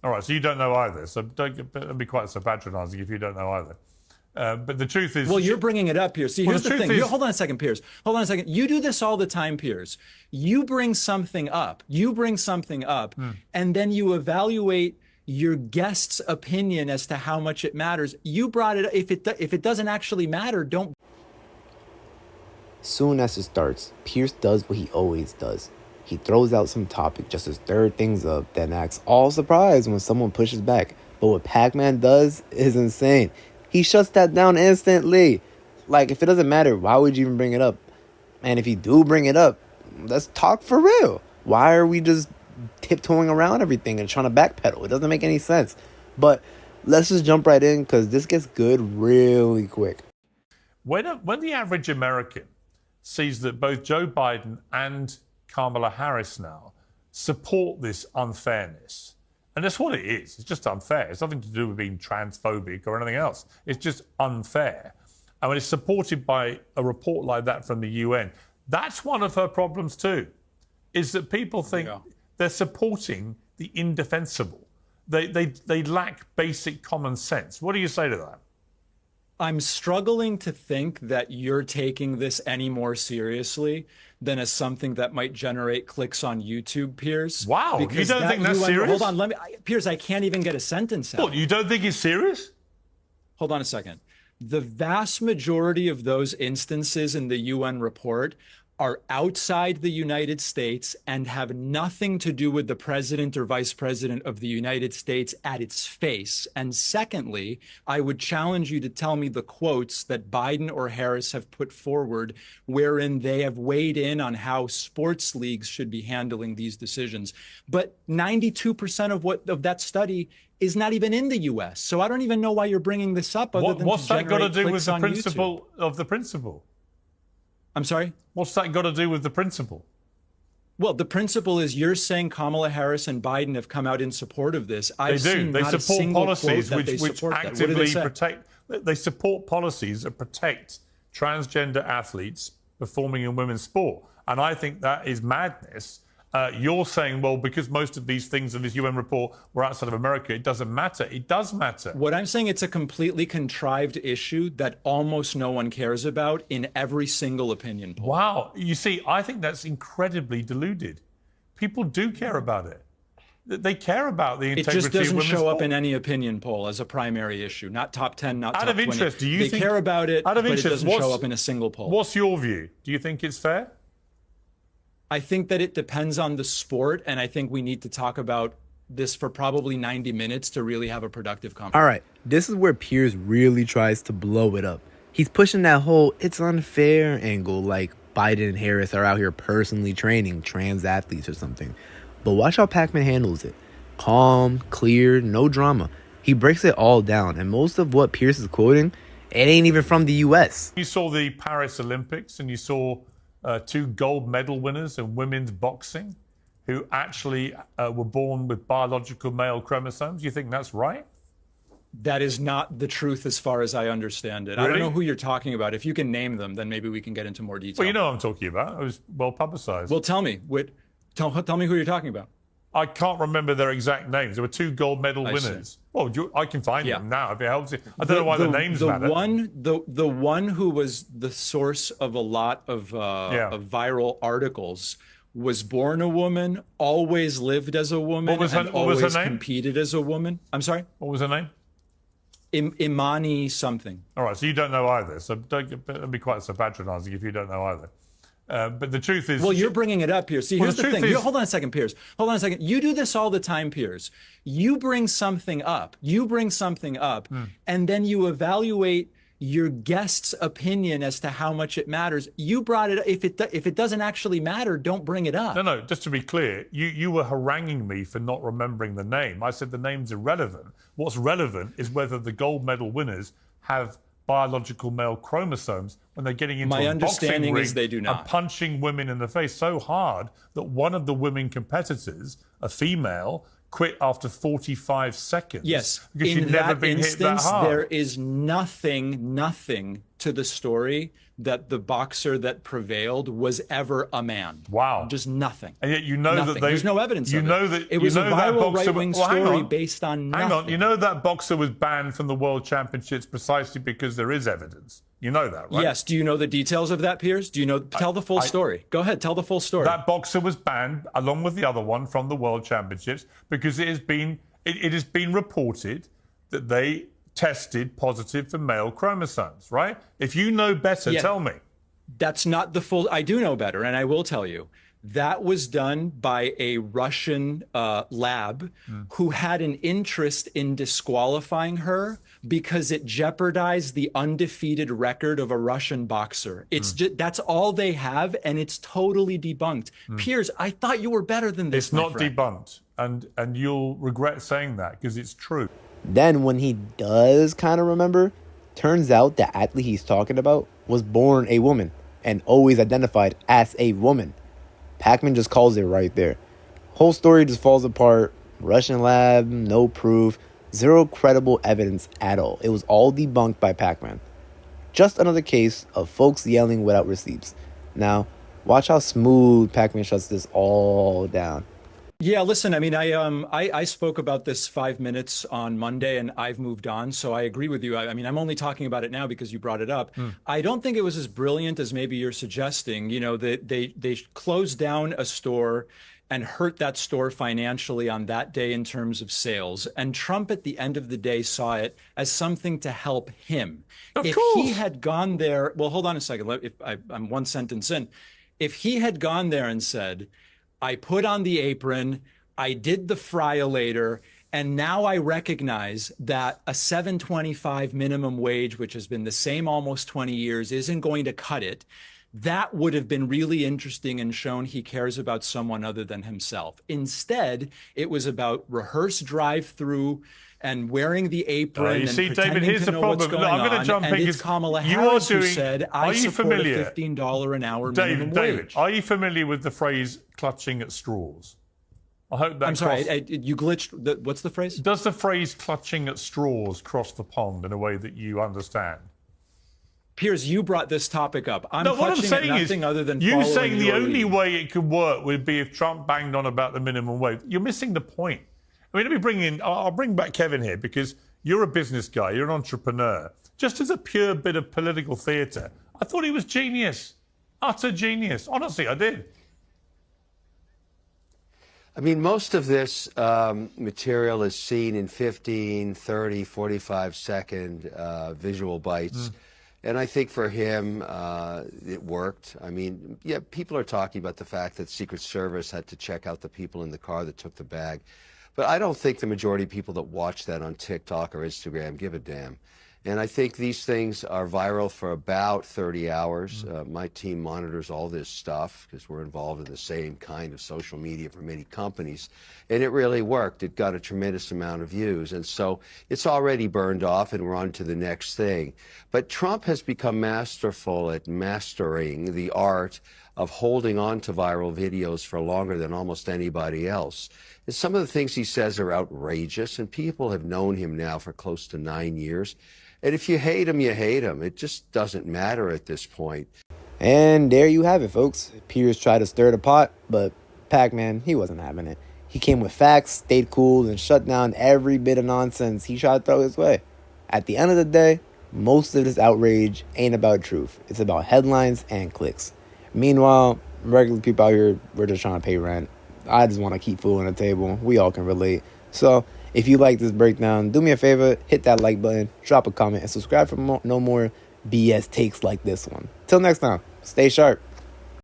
All right, so you don't know either. So don't be quite so patronising if you don't know either. But the truth is... Well, you're bringing it up here. See, here's the thing. Hold on a second, Piers. Hold on a second. You do this all the time, Piers. You bring something up. And then you evaluate your guest's opinion as to how much it matters. You brought it up. If it doesn't actually matter, don't... Soon as it starts, Piers does what he always does. He throws out some topic just to stir things up, then acts all surprised when someone pushes back. But what PACKMAN does is insane. He shuts that down instantly. Like, if it doesn't matter, why would you even bring it up? And if you do bring it up, let's talk for real. Why are we just tiptoeing around everything and trying to backpedal? It doesn't make any sense. But let's just jump right in because this gets good really quick. When the average American sees that both Joe Biden and Kamala Harris now support this unfairness, and that's what it is. It's just unfair. It's nothing to do with being transphobic or anything else. It's just unfair. And when it's supported by a report like that from the UN, that's one of her problems too, is that people think they're supporting the indefensible. They lack basic common sense. What do you say to that? I'm struggling to think that you're taking this any more seriously than as something that might generate clicks on YouTube, Piers. Wow, because you don't think that's serious? Hold on, Piers, I can't even get a sentence out. What, you don't think it's serious? Hold on a second. The vast majority of those instances in the UN report are outside the United States and have nothing to do with the president or vice president of the United States at its face. And secondly, I would challenge you to tell me the quotes that Biden or Harris have put forward wherein they have weighed in on how sports leagues should be handling these decisions. But 92% of that study is not even in the U.S. So I don't even know why you're bringing this up. What's that got to do with the principle of the principle? I'm sorry? What's that got to do with the principle? Well, the principle is you're saying Kamala Harris and Biden have come out in support of this. They do. They support policies which actively protect. They support policies that protect transgender athletes performing in women's sport. And I think that is madness. You're saying, well, because most of these things in this UN report were outside of America, it doesn't matter. It does matter. What I'm saying, it's a completely contrived issue that almost no one cares about in every single opinion poll. Wow. You see, I think that's incredibly deluded. People do care about it. They care about the integrity of women's sport. It just doesn't show up in any opinion poll as a primary issue. Not top 10, not top 20. Out of interest, do you think... They care about it, but it doesn't show up in a single poll. What's your view? Do you think it's fair? I think that it depends on the sport, and I think we need to talk about this for probably 90 minutes to really have a productive conversation. All right, this is where Piers really tries to blow it up. He's pushing that whole it's unfair angle, like Biden and Harris are out here personally training trans athletes or something. But watch how PACKMAN handles it. Calm, clear, no drama. He breaks it all down, and most of what Piers is quoting, it ain't even from the U.S. You saw the Paris Olympics, and you saw... two gold medal winners in women's boxing who actually were born with biological male chromosomes. You think that's right? That is not the truth as far as I understand it. Really? I don't know who you're talking about. If you can name them, then maybe we can get into more detail. Well, you know what I'm talking about. It was well publicized. Well, tell me. Tell me who you're talking about. I can't remember their exact names. There were two gold medal winners. Well, I can find them now if it helps you. I don't know why the names matter. The one who was the source of a lot of viral articles was born a woman, always lived as a woman, and always competed as a woman. I'm sorry? What was her name? Imani something. All right, so you don't know either. So don't be quite so patronizing if you don't know either. But the truth is... Well, you're bringing it up here. See, here's the thing. Hold on a second, Piers. Hold on a second. You do this all the time, Piers. You bring something up. And then you evaluate your guest's opinion as to how much it matters. You brought it up. If it doesn't actually matter, don't bring it up. No, just to be clear, you were haranguing me for not remembering the name. I said the name's irrelevant. What's relevant is whether the gold medal winners have biological male chromosomes when they're getting into a boxing ring they do not. And punching women in the face so hard that one of the women competitors, a female, quit after 45 seconds. Yes, because she'd never been hit that hard. There is nothing to the story that the boxer that prevailed was ever a man. Wow. Just nothing. And yet you know nothing. that there's no evidence of it. It was a viral right-wing story based on nothing. Hang on. You know that boxer was banned from the World Championships precisely because there is evidence. You know that, right? Yes. Do you know the details of that, Piers? Do you know? Tell the full story. Go ahead. Tell the full story. That boxer was banned, along with the other one, from the World Championships because it has been reported that they tested positive for male chromosomes, right? If you know better, tell me. That's not the full. I do know better, and I will tell you. That was done by a Russian lab who had an interest in disqualifying her because it jeopardized the undefeated record of a Russian boxer. It's just, that's all they have, and it's totally debunked. Piers, I thought you were better than this. It's not debunked, and you'll regret saying that because it's true. Then when he does kind of remember, turns out the athlete he's talking about was born a woman and always identified as a woman. PACKMAN just calls it right there. Whole story just falls apart. Russian lab, no proof, zero credible evidence at all. It was all debunked by PACKMAN. Just another case of folks yelling without receipts. Now, watch how smooth PACKMAN shuts this all down. Yeah, listen, I mean, I spoke about this 5 minutes on Monday and I've moved on. So I agree with you. I mean, I'm only talking about it now because you brought it up. I don't think it was as brilliant as maybe you're suggesting. You know, they closed down a store and hurt that store financially on that day in terms of sales. And Trump at the end of the day saw it as something to help him. If he had gone there, well, hold on a second. I'm one sentence in. If he had gone there and said, I put on the apron, I did the friolator, and now I recognize that a $7.25 minimum wage, which has been the same almost 20 years, isn't going to cut it. That would have been really interesting and shown he cares about someone other than himself. Instead, it was about rehearsed drive-through and wearing the apron and see, pretending David, here's to know the what's problem. going I'm going to jump on. in And it's Kamala Harris who said, I support a $15 an hour minimum David, wage. are you familiar with the phrase clutching at straws? I hope that I'm sorry, you glitched. What's the phrase? Does the phrase clutching at straws cross the pond in a way that you understand? Piers, you brought this topic up. No, what I'm saying is, other than you saying the only lead. way it could work would be if Trump banged on about the minimum wage. You're missing the point. I mean, I'll bring back Kevin here because you're a business guy, you're an entrepreneur. Just as a pure bit of political theatre, I thought he was genius. Utter genius. Honestly, I did. I mean, most of this material is seen in 15, 30, 45-second visual bites. And I think for him, it worked. I mean, yeah, people are talking about the fact that Secret Service had to check out the people in the car that took the bag. But I don't think the majority of people that watch that on TikTok or Instagram give a damn. And I think these things are viral for about 30 hours. My team monitors all this stuff because we're involved in the same kind of social media for many companies. And it really worked. It got a tremendous amount of views. And so it's already burned off and we're on to the next thing. But Trump has become masterful at mastering the art of holding on to viral videos for longer than almost anybody else. And some of the things he says are outrageous, and people have known him now for close to 9 years. And if you hate him, you hate him. It just doesn't matter at this point. And there you have it, folks. Piers tried to stir the pot, but PACKMAN, he wasn't having it. He came with facts, stayed cool, and shut down every bit of nonsense he tried to throw his way. At the end of the day, most of this outrage ain't about truth. It's about headlines and clicks. Meanwhile, regular people out here, we're just trying to pay rent. I just want to keep food on the table. We all can relate. So if you like this breakdown, do me a favor, hit that like button, drop a comment, and subscribe for no more BS takes like this one. Till next time, stay sharp.